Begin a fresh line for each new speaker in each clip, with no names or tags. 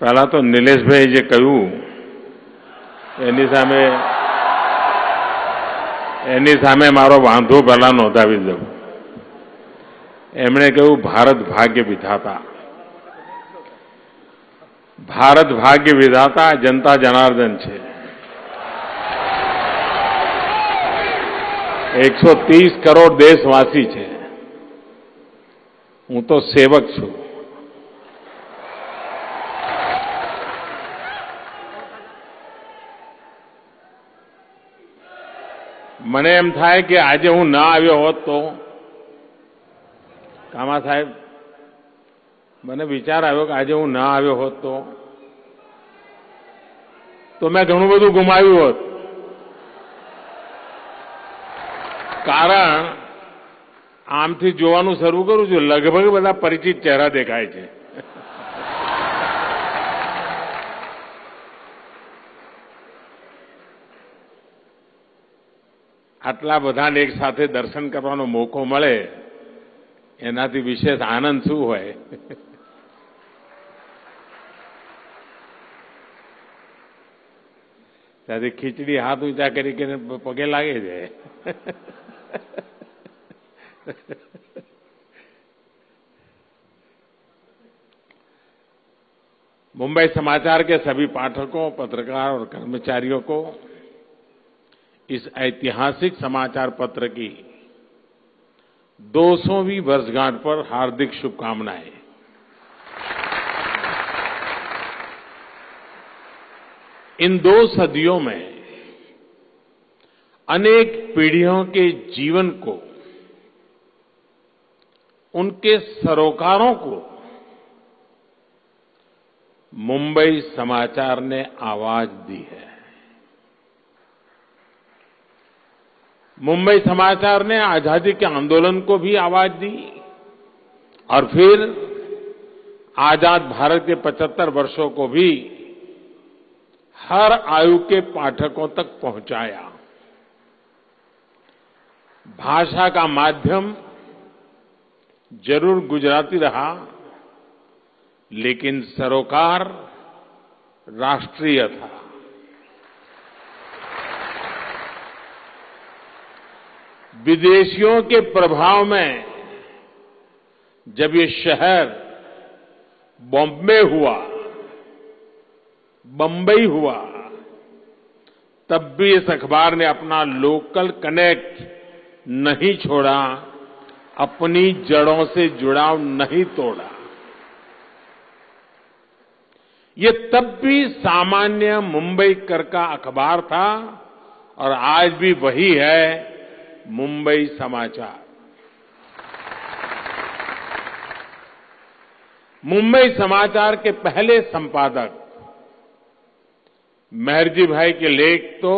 પહેલા તો નિલેશભાઈ જે કહ્યું એની સામે મારો વાંધો પહેલા નોંધાવી દઉં. એમણે કહ્યું ભારત ભાગ્ય વિધાતા. ભારત ભાગ્ય વિધાતા જનતા જનાર્દન છે. 130 કરોડ દેશવાસી છે. હું તો સેવક છું. મને એમ થાય કે આજે હું ના આવ્યો હોત તો કામા સાહેબ મને વિચાર આવ્યો કે આજે હું ના આવ્યો હોત તો મેં ઘણું બધું ગુમાવ્યું હોત. કારણ આમથી જોવાનું શરૂ કરું છું, લગભગ બધા પરિચિત ચહેરા દેખાય છે. આટલા બધાને એક સાથે દર્શન કરવાનો મોકો મળે એનાથી વિશેષ આનંદ શું હોય. ત્યાંથી ખીચડી હાથ ઊંચા કરી પગે લાગે છે. मुंबई समाचार के सभी पाठकों, पत्रकार और कर्मचारियों को इस ऐतिहासिक समाचार पत्र की 200वीं वर्षगांठ पर हार्दिक शुभकामनाएं. इन 2 सदियों में अनेक पीढ़ियों के जीवन को, उनके सरोकारों को मुंबई समाचार ने आवाज दी है. मुंबई समाचार ने आजादी के आंदोलन को भी आवाज दी और फिर आजाद भारत के 75 वर्षों को भी हर आयु के पाठकों तक पहुंचाया. भाषा का माध्यम जरूर गुजराती रहा, लेकिन सरोकार राष्ट्रीय था. विदेशियों के प्रभाव में जब ये शहर बॉम्बे हुआ, बंबई हुआ, तब भी इस अखबार ने अपना लोकल कनेक्ट नहीं छोड़ा, अपनी जड़ों से जुड़ाव नहीं तोड़ा. ये तब भी सामान्य मुंबईकर का अखबार था और आज भी वही है मुंबई समाचार. मुंबई समाचार के पहले संपादक मेहरजी भाई के लेख तो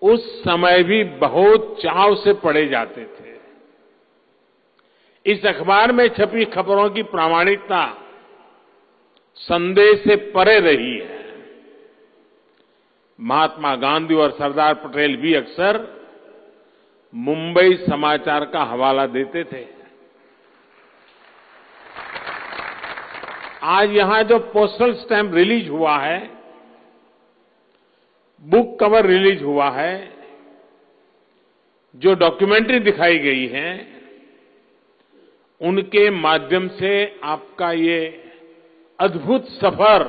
उस समय भी बहुत चाव से पढ़े जाते थे. इस अखबार में छपी खबरों की प्रामाणिकता संदेह से परे रही है. महात्मा गांधी और सरदार पटेल भी अक्सर मुंबई समाचार का हवाला देते थे. आज यहां जो पोस्टल स्टैम्प रिलीज हुआ है, बुक कवर रिलीज हुआ है, जो डॉक्यूमेंट्री दिखाई गई है, उनके माध्यम से आपका ये अद्भुत सफर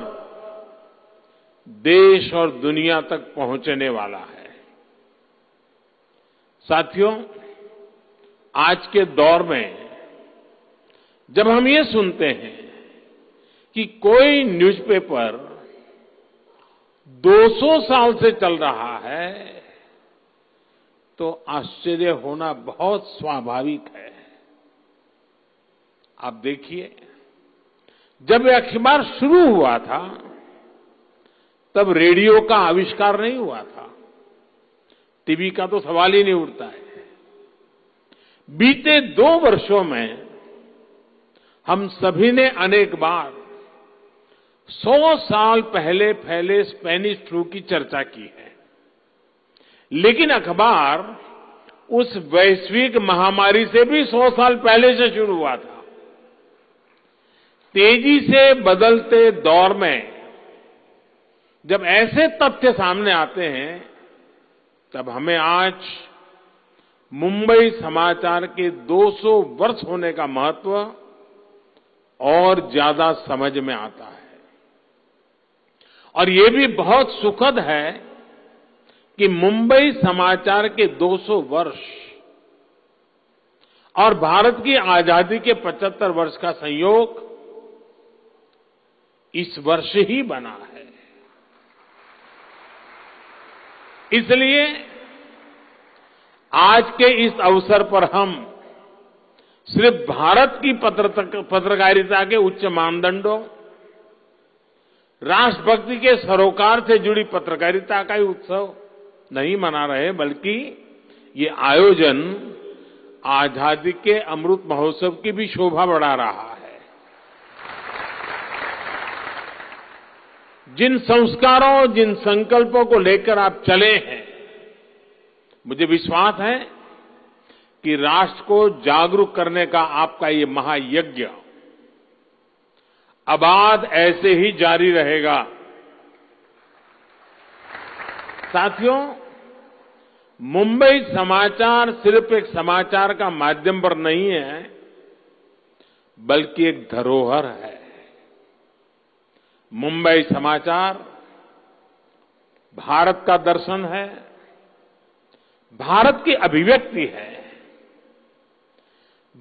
देश और दुनिया तक पहुंचने वाला है. साथियों, आज के दौर में जब हम ये सुनते हैं कि कोई न्यूज़पेपर 200 साल से चल रहा है, तो आश्चर्य होना बहुत स्वाभाविक है. आप देखिए, जब यह अखबार शुरू हुआ था तब रेडियो का आविष्कार नहीं हुआ था, टीवी का तो सवाल ही नहीं उठता है. बीते 2 वर्षों में हम सभी ने अनेक बार 100 साल पहले फैले स्पेनिश फ्लू की चर्चा की है, लेकिन अखबार उस वैश्विक महामारी से भी 100 साल पहले से शुरू हुआ था. तेजी से बदलते दौर में जब ऐसे तथ्य सामने आते हैं, तब हमें आज मुंबई समाचार के 200 वर्ष होने का महत्व और ज्यादा समझ में आता है। और ये भी बहुत सुखद है कि मुंबई समाचार के 200 वर्ष और भारत की आजादी के 75 वर्ष का संयोग इस वर्ष ही बना है। इसलिए आज के इस अवसर पर हम सिर्फ भारत की पत्रकारिता के उच्च मानदंडों, राष्ट्रभक्ति के सरोकार से जुड़ी पत्रकारिता का ही उत्सव नहीं मना रहे, बल्कि ये आयोजन आजादी के अमृत महोत्सव की भी शोभा बढ़ा रहा है। जिन संस्कारों, जिन संकल्पों को लेकर आप चले हैं, मुझे विश्वास है कि राष्ट्र को जागरूक करने का आपका ये महायज्ञ अबाध ऐसे ही जारी रहेगा। साथियों, मुंबई समाचार सिर्फ एक समाचार का माध्यम पर नहीं है, बल्कि एक धरोहर है। मुंबई समाचार भारत का दर्शन है, भारत की अभिव्यक्ति है।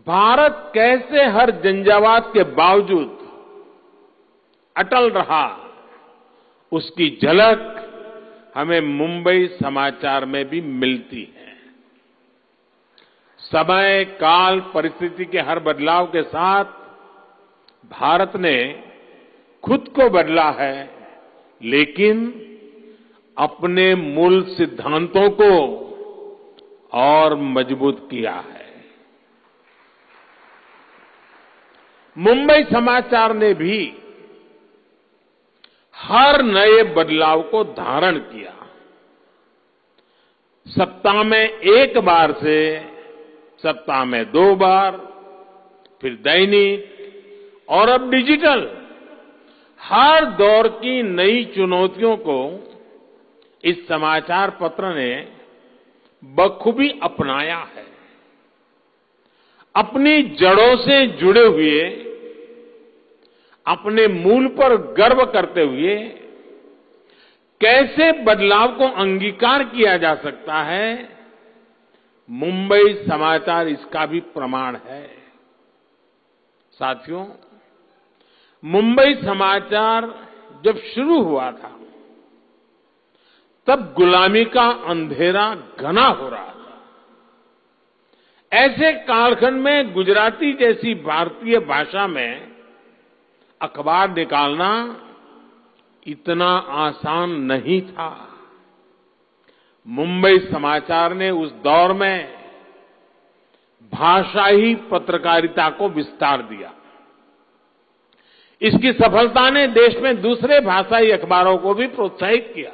भारत कैसे हर झंझावात के बावजूद अटल रहा, उसकी झलक हमें मुंबई समाचार में भी मिलती है। समय, काल, परिस्थिति के हर बदलाव के साथ भारत ने खुद को बदला है, लेकिन अपने मूल सिद्धांतों को और मजबूत किया है। मुंबई समाचार ने भी हर नए बदलाव को धारण किया। सप्ताह में एक बार से सप्ताह में 2 बार, फिर दैनिक और अब डिजिटल, हर दौर की नई चुनौतियों को इस समाचार पत्र ने बखूबी अपनाया है। अपनी जड़ों से जुड़े हुए, अपने मूल पर गर्व करते हुए कैसे बदलाव को अंगीकार किया जा सकता है, मुंबई समाचार इसका भी प्रमाण है। साथियों, मुंबई समाचार जब शुरू हुआ था, तब गुलामी का अंधेरा घना हो रहा था। ऐसे कालखंड में गुजराती जैसी भारतीय भाषा में अखबार निकालना इतना आसान नहीं था। मुंबई समाचार ने उस दौर में भाषाई पत्रकारिता को विस्तार दिया। इसकी सफलता ने देश में दूसरे भाषाई अखबारों को भी प्रोत्साहित किया।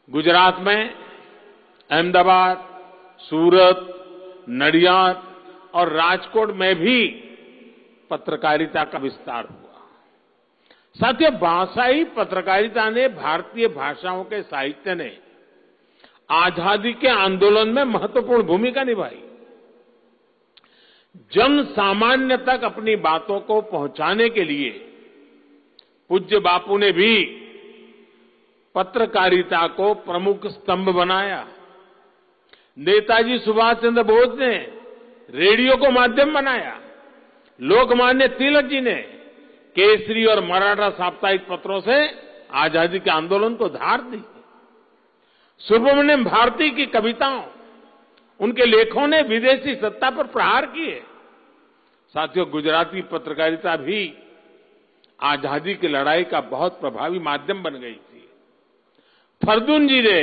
गुजरात में अहमदाबाद, सूरत, नडियाद और राजकोट में भी पत्रकारिता का विस्तार हुआ। साथियों, भाषाई पत्रकारिता ने भारतीय भाषाओं के साहित्य ने आजादी के आंदोलन में महत्वपूर्ण भूमिका निभाई। जन सामान्य तक अपनी बातों को पहुंचाने के लिए पूज्य बापू ने भी पत्रकारिता को प्रमुख स्तंभ बनाया। नेताजी सुभाष चंद्र बोस ने रेडियो को माध्यम बनाया। लोकमान्य तिलक जी ने केसरी और मराठा साप्ताहिक पत्रों से आजादी के आंदोलन को धार दी। सुब्रमण्यम भारती की कविताओं, उनके लेखों ने विदेशी सत्ता पर प्रहार किए। साथियों, गुजराती पत्रकारिता भी आजादी की लड़ाई का बहुत प्रभावी माध्यम बन गई थी। फरदून जी ने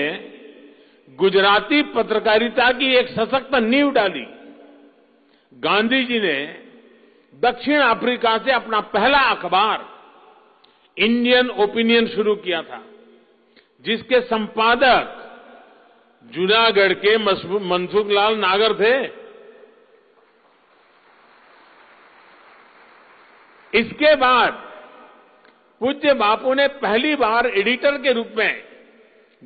गुजराती पत्रकारिता की एक सशक्त नींव डाली। गांधी जी ने दक्षिण अफ्रीका से अपना पहला अखबार इंडियन ओपिनियन शुरू किया था, जिसके संपादक जूनागढ़ के मनसुख लाल नागर थे। इसके बाद पूज्य बापू ने पहली बार एडिटर के रूप में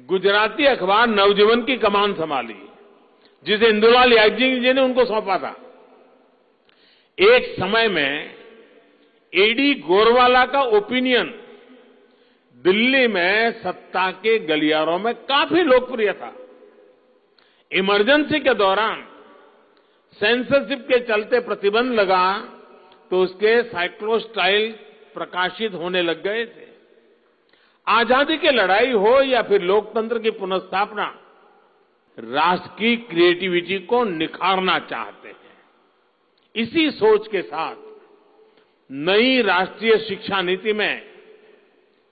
गुजराती अखबार नवजीवन की कमान संभाली, जिसे इंदुलाल याग्निक जी ने उनको सौंपा था। एक समय में एडी गोरवाला का ओपिनियन दिल्ली में सत्ता के गलियारों में काफी लोकप्रिय था। इमरजेंसी के दौरान सेंसरशिप के चलते प्रतिबंध लगा तो उसके साइक्लोस्टाइल प्रकाशित होने लग गए थे। आजादी की लड़ाई हो या फिर लोकतंत्र की पुनर्स्थापना, राष्ट्र की क्रिएटिविटी को निखारना चाहते हैं। इसी सोच के साथ नई राष्ट्रीय शिक्षा नीति में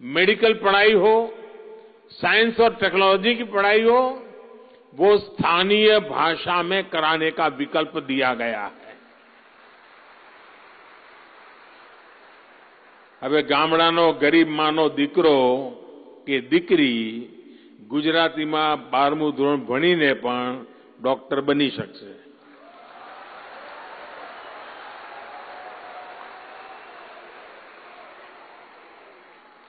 मेडिकल पढ़ाई हो, साइंस और टेक्नोलॉजी की पढ़ाई हो, वो स्थानीय भाषा में कराने का विकल्प दिया गया है। હવે ગામડાનો ગરીબ માનો દીકરો કે દીકરી ગુજરાતીમાં 12મું ધોરણ ભણીને પણ ડોક્ટર બની શકશે।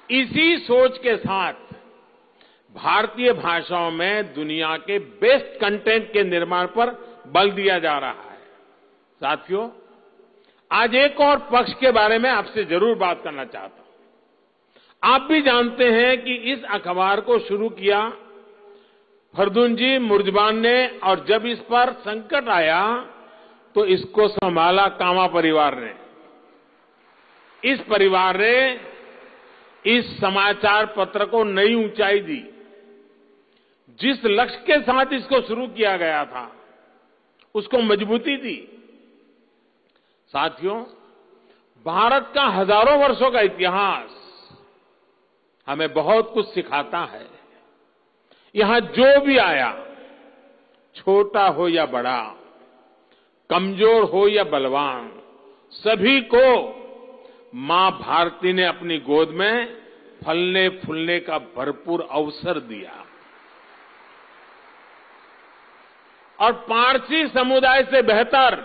इसी सोच के साथ भारतीय भाषाओं में दुनिया के बेस्ट कंटेंट के निर्माण पर बल दिया जा रहा है। साथियों, आज एक और पक्ष के बारे में आपसे जरूर बात करना चाहता हूं। आप भी जानते हैं कि इस अखबार को शुरू किया फरदुनजी मुर्जबान ने, और जब इस पर संकट आया तो इसको संभाला कामा परिवार ने। इस परिवार ने इस समाचार पत्र को नई ऊंचाई दी। जिस लक्ष्य के साथ इसको शुरू किया गया था उसको मजबूती दी। साथियों, भारत का हजारों वर्षों का इतिहास हमें बहुत कुछ सिखाता है। यहां जो भी आया, छोटा हो या बड़ा, कमजोर हो या बलवान, सभी को मां भारती ने अपनी गोद में फलने फूलने का भरपूर अवसर दिया। और पारसी समुदाय से बेहतर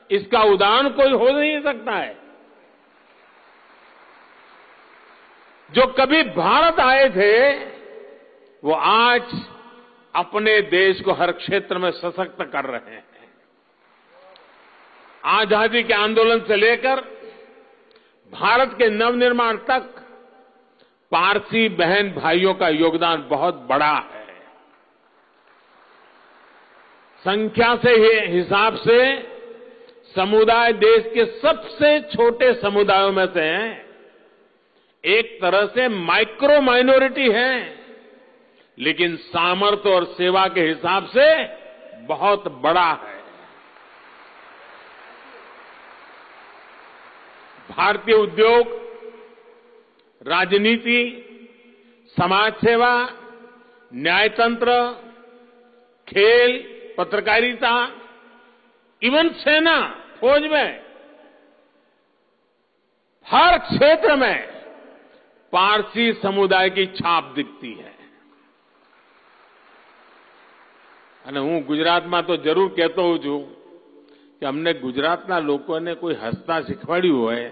इसका उदाहरण कोई हो नहीं सकता है। जो कभी भारत आए थे वो आज अपने देश को हर क्षेत्र में सशक्त कर रहे हैं। आजादी के आंदोलन से लेकर भारत के नवनिर्माण तक पारसी बहन भाइयों का योगदान बहुत बड़ा है। संख्या से हिसाब से समुदाय देश के सबसे छोटे समुदायों में से हैं। एक तरह से माइक्रो माइनॉरिटी है, लेकिन सामर्थ्य और सेवा के हिसाब से बहुत बड़ा है। भारतीय उद्योग, राजनीति, समाज सेवा, न्यायतंत्र, खेल, पत्रकारिता, इवन सेना, फौज में, हर क्षेत्र में पारसी समुदाय की छाप दिखती है। અને હું ગુજરાતમાં તો જરૂર કહેતો હોઉં છું કે અમને ગુજરાતના લોકોને કોઈ હસતા શીખવાડ્યું હોય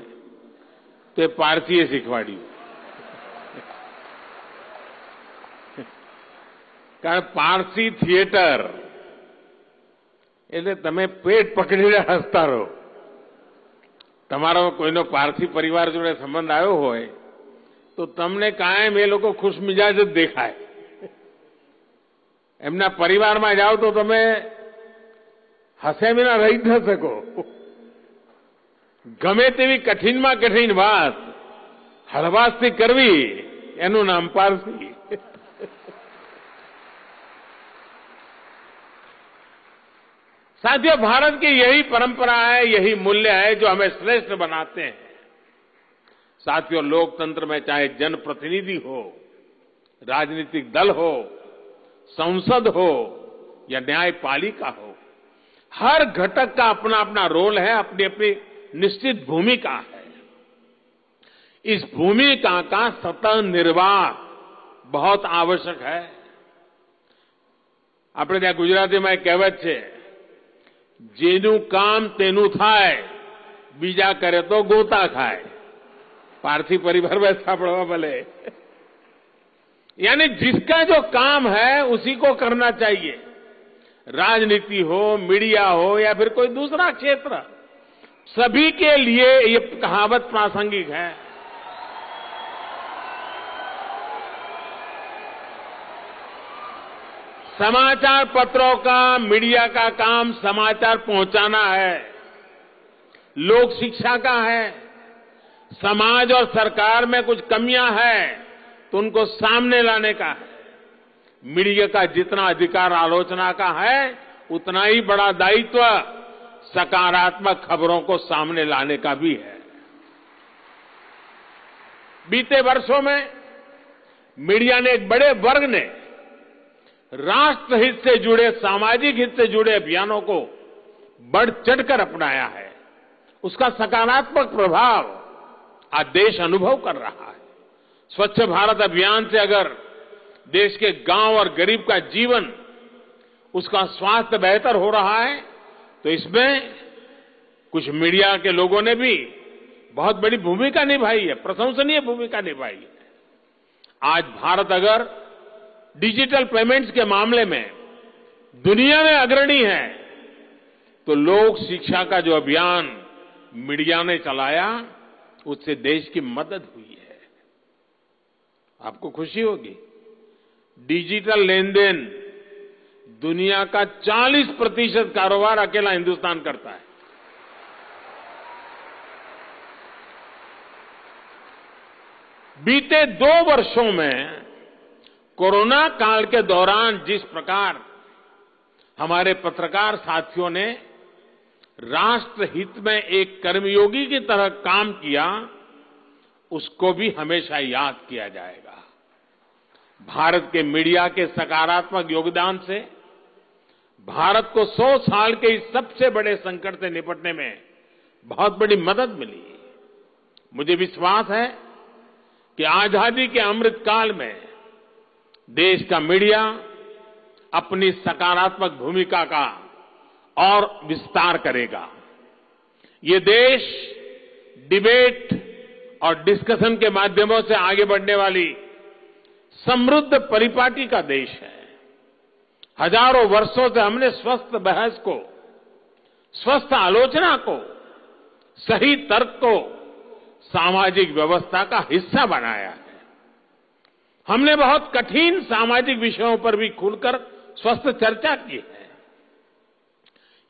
તો પારસીએ શીખવાડ્યું। કારણ પારસી થિયેટર એટલે તમે પેટ પકડીને હસતા રહો। તમારો કોઈનો પારસી પરિવાર જોડે સંબંધ આવ્યો હોય તો તમને કાયમ એ લોકો ખુશમિજાજ જ દેખાય। એમના પરિવારમાં જાઓ તો તમે હસે વિના રહી ન શકો। ગમે તેવી કઠિનમાં કઠિન વાત હળવાશથી કરવી એનું નામ પારસી। साथियों, भारत की यही परंपरा है, यही मूल्य है जो हमें श्रेष्ठ बनाते हैं। साथियों, लोकतंत्र में चाहे जनप्रतिनिधि हो, राजनीतिक दल हो, संसद हो या न्यायपालिका हो, हर घटक का अपना अपना रोल है, अपनी अपनी निश्चित भूमिका है। इस भूमिका का सतत निर्वाह बहुत आवश्यक है। આપણે ત્યાં ગુજરાતીમાં એક કહેવત છે, જેનું કામ તેનું થાય बीजा करे तो गोता खाए, पारसी परिवार वैसा पड़वा भले। यानी जिसका जो काम है उसी को करना चाहिए, राजनीति हो, मीडिया हो या फिर कोई दूसरा क्षेत्र, सभी के लिए ये कहावत प्रासंगिक है। समाचार पत्रों का, मीडिया का काम समाचार पहुंचाना है, लोक शिक्षा का है। समाज और सरकार में कुछ कमियां हैं तो उनको सामने लाने का है। मीडिया का जितना अधिकार आलोचना का है, उतना ही बड़ा दायित्व सकारात्मक खबरों को सामने लाने का भी है। बीते वर्षों में मीडिया ने, एक बड़े वर्ग ने राष्ट्रहित से जुड़े, सामाजिक हित से जुड़े अभियानों को बढ़ चढ़कर अपनाया है। उसका सकारात्मक प्रभाव आज देश अनुभव कर रहा है। स्वच्छ भारत अभियान से अगर देश के गांव और गरीब का जीवन, उसका स्वास्थ्य बेहतर हो रहा है, तो इसमें कुछ मीडिया के लोगों ने भी बहुत बड़ी भूमिका निभाई है, प्रशंसनीय भूमिका निभाई है। आज भारत अगर डिजिटल पेमेंट्स के मामले में दुनिया में अग्रणी है, तो लोक शिक्षा का जो अभियान मीडिया ने चलाया, उससे देश की मदद हुई है। आपको खुशी होगी, डिजिटल लेन देन दुनिया का 40% कारोबार अकेला हिंदुस्तान करता है। बीते 2 वर्षों में कोरोना काल के दौरान जिस प्रकार हमारे पत्रकार साथियों ने राष्ट्रहित में एक कर्मयोगी की तरह काम किया, उसको भी हमेशा याद किया जाएगा। भारत के मीडिया के सकारात्मक योगदान से भारत को 100 साल के इस सबसे बड़े संकट से निपटने में बहुत बड़ी मदद मिली। मुझे विश्वास है कि आजादी के अमृत काल में देश का मीडिया अपनी सकारात्मक भूमिका का और विस्तार करेगा। ये देश डिबेट और डिस्कशन के माध्यमों से आगे बढ़ने वाली समृद्ध परिपाटी का देश है। हजारों वर्षों से हमने स्वस्थ बहस को, स्वस्थ आलोचना को, सही तर्क को सामाजिक व्यवस्था का हिस्सा बनाया है। हमने बहुत कठिन सामाजिक विषयों पर भी खुलकर स्वस्थ चर्चा की है।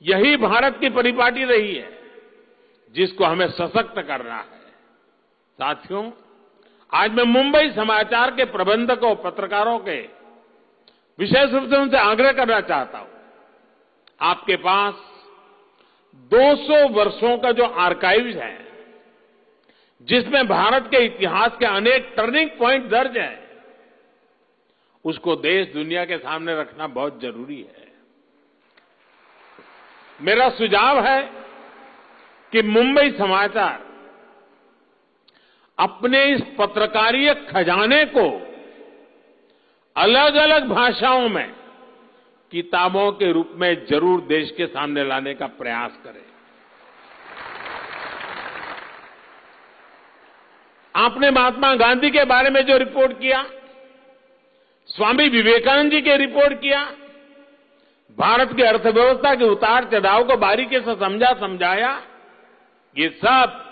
यही भारत की परिपाटी रही है, जिसको हमें सशक्त करना है। साथियों, आज मैं मुंबई समाचार के प्रबंधकों, पत्रकारों के विशेष रूप से उनसे आग्रह करना चाहता हूं, आपके पास 200 वर्षों का जो आर्काइव्स है, जिसमें भारत के इतिहास के अनेक टर्निंग पॉइंट दर्ज हैं, उसको देश दुनिया के सामने रखना बहुत जरूरी है। मेरा सुझाव है कि मुंबई समाचार अपने इस पत्रकारीय खजाने को अलग अलग भाषाओं में किताबों के रूप में जरूर देश के सामने लाने का प्रयास करे। आपने महात्मा गांधी के बारे में जो रिपोर्ट किया, स्वामी विवेकानंद जी के रिपोर्ट किया, भारत की अर्थव्यवस्था के उतार चढ़ाव को बारीकी से समझाया, ये सब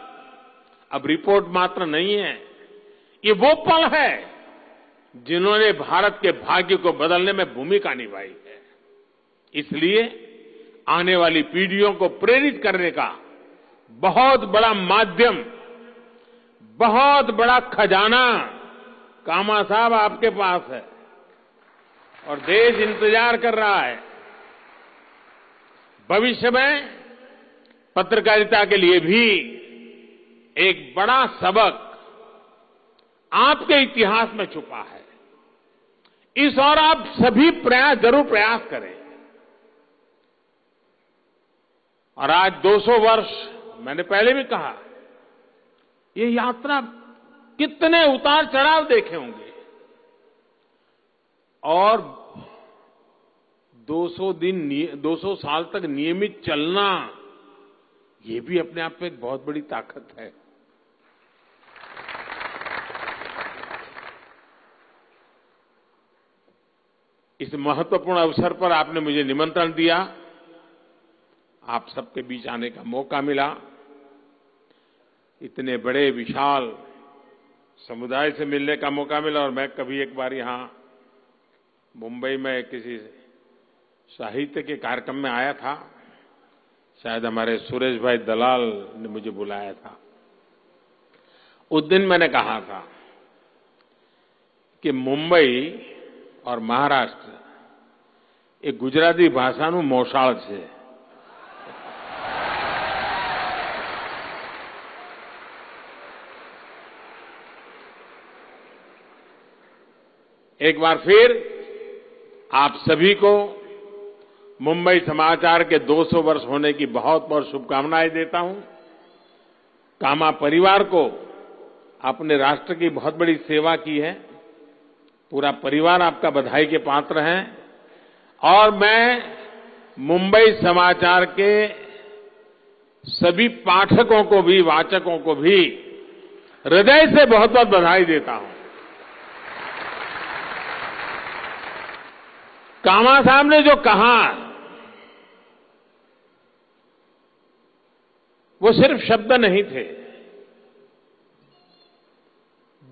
अब रिपोर्ट मात्र नहीं है, ये वो पल है जिन्होंने भारत के भाग्य को बदलने में भूमिका निभाई है। इसलिए आने वाली पीढ़ियों को प्रेरित करने का बहुत बड़ा माध्यम, बहुत बड़ा खजाना कामा साहब आपके पास है और देश इंतजार कर रहा है। भविष्य में पत्रकारिता के लिए भी एक बड़ा सबक आपके इतिहास में छुपा है। इस और आप सभी जरूर प्रयास करें। और आज 200 वर्ष, मैंने पहले भी कहा, ये यात्रा कितने उतार चढ़ाव देखे होंगे और 200 साल तक नियमित चलना, ये भी अपने आप में एक बहुत बड़ी ताकत है। इस महत्वपूर्ण अवसर पर आपने मुझे निमंत्रण दिया, आप सबके बीच आने का मौका मिला। इतने बड़े विशाल समुदाय से मिलने का मौका मिला। और मैं कभी एक बार यहाँ मुंबई में किसी साहित्य के कार्यक्रम में आया था, शायद हमारे सुरेश भाई दलाल ने मुझे बुलाया था। उस दिन मैंने कहा था कि मुंबई और महाराष्ट्र એ ગુજરાતી ભાષાનું મોસાળ છે। एक बार फिर आप सभी को मुंबई समाचार के 200 वर्ष होने की बहुत बहुत शुभकामनाएं देता हूं। कामा परिवार को अपने राष्ट्र की बहुत बड़ी सेवा की है। पूरा परिवार आपका बधाई के पात्र है। और मैं मुंबई समाचार के सभी पाठकों को भी, वाचकों को भी हृदय से बहुत बहुत बधाई देता हूं। कामा साहब ने जो कहा वो सिर्फ शब्द नहीं थे।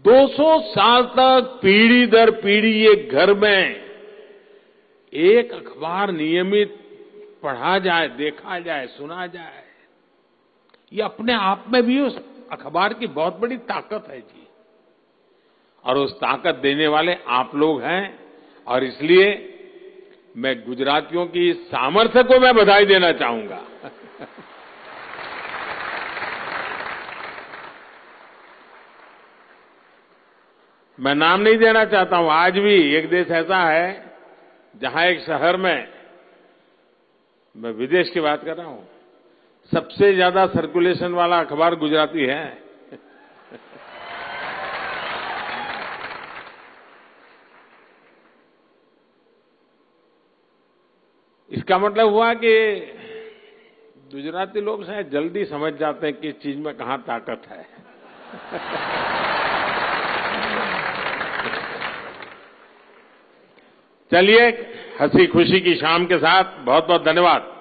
200 साल तक पीढ़ी दर पीढ़ी ये घर में एक अखबार नियमित पढ़ा जाए, देखा जाए, सुना जाए, ये अपने आप में भी उस अखबार की बहुत बड़ी ताकत है जी। और उस ताकत देने वाले आप लोग हैं। और इसलिए मैं गुजरातियों की सामर्थ्य को मैं बधाई देना चाहूंगा। मैं नाम नहीं देना चाहता हूं। आज भी एक देश ऐसा है जहां एक शहर में, मैं विदेश की बात कर रहा हूं, सबसे ज्यादा सर्कुलेशन वाला अखबार गुजराती है। इसका मतलब हुआ कि गुजराती लोग शायद जल्दी समझ जाते हैं किस चीज में कहां ताकत है। चलिए, हंसी खुशी की शाम के साथ बहुत बहुत धन्यवाद।